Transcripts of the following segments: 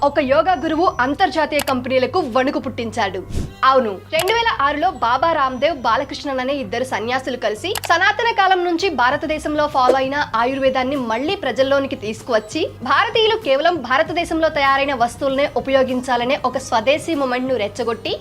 ఒక యోగా గురువు అంతర్జాతీయ కంపెనీలకు వణుకు పుట్టించాడు. అవును, 2006లో బాబా రామ్దేవ్, బాలకృష్ణన్ అనే ఇద్దరు సన్యాసులు కలిసి సనాతన కాలం నుంచి భారతదేశంలో ఫాలో అయిన ఆయుర్వేదాన్ని మళ్లీ ప్రజల్లోనికి తీసుకువచ్చి భారతీయులు కేవలం భారతదేశంలో తయారైన వస్తువులనే ఉపయోగించాలనే ఒక స్వదేశీ మూమెంట్ ను రెచ్చగొట్టి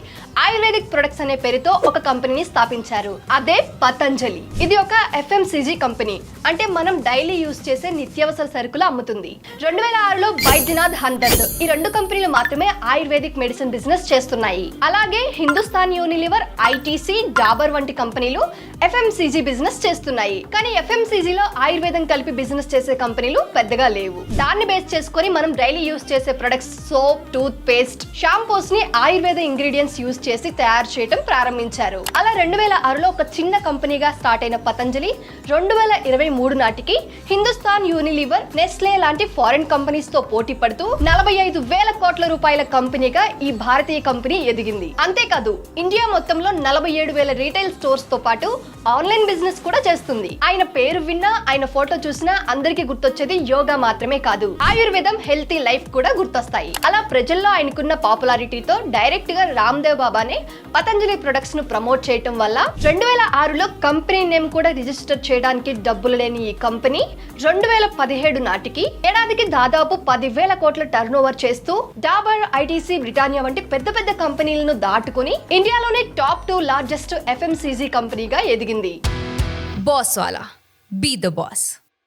ఆయుర్వేదిక్ ప్రొడక్ట్స్ అనే పేరుతో ఒక కంపెనీని స్థాపించారు. అదే పతంజలి. ఇది ఒక FMCG కంపెనీ, అంటే మనం డైలీ యూజ్ చేసే నిత్యావసర సరుకులు అమ్ముతుంది. 2006లో బైద్యనాథ్, హందర్ద్ ఈ రెండు కంపెనీలు మాత్రమే ఆయుర్వేదిక్ మెడిసిన్ బిజినెస్ చేస్తున్నాయి. అలాగే హిందుస్థాన్ యూనిలివర్, ITC, డాబర్ వంటి కంపెనీలు FMCG బిజినెస్ చేస్తున్నాయి. కానీ FMCG లో ఆయుర్వేదం కలిపి బిజినెస్ చేసే కంపెనీలు పెద్దగా లేవు. దాన్ని బేస్ చేసుకొని మనం డైలీ యూజ్ చేసే products, soap, tooth paste, shampoos ని ఆయుర్వేద ఇంగ్రీడియంట్స్ యూజ్ చేసి తయారు చేయడం ప్రారంభించారు. అలా 2006లో ఒక చిన్న కంపెనీగా స్టార్ట్ అయిన పతంజలి 2023 నాటికి హిందుస్థాన్ యూనిలివర్, నెస్లే లాంటి ఫారిన్ కంపెనీస్ తో పోటీ పడుతూ 45,000 కోట్ల రూపాయల కంపెనీగా ఈ భారతీయ కంపెనీ ఎదిగింది. అంతేకాదు, ఇండియా మొత్తంలో 47,000 రీటైల్ స్టోర్స్ తో పాటు ఆన్లైన్ బిజినెస్ కూడా చేస్తుంది. ఆయన పేరు విన్నా, ఆయన ఫోటో చూసినా అందరికీ గుర్తొచ్చేది యోగా మాత్రమే కాదు, ఆయుర్వేదం, హెల్తీ లైఫ్ కూడా గుర్తొస్తాయి. అలా ప్రజల్లో ఆయనకున్న పాపులారిటీతో డైరెక్ట్ గా రామ్దేవ్ బాబానే పతంజలి ప్రొడక్ట్స్ ను ప్రమోట్ చేయటం వల్ల 2006లో కంపెనీ నేమ్ కూడా రిజిస్టర్ చేయడానికి డబ్బులు లేని ఈ కంపెనీ 2017 నాటికి ఏడాదికి దాదాపు 10,000 కోట్ల టర్న్ ఓవర్ చేస్తూ డాబర్, ITC, బ్రిటానియా వంటి పెద్ద పెద్ద కంపెనీలను దాటుకుని ఇండియాలోనే టాప్ 2 లార్జెస్ట్ FMCG కంపెనీగా ఎదిగింది. బాస్ వాలా, బీ ద బాస్.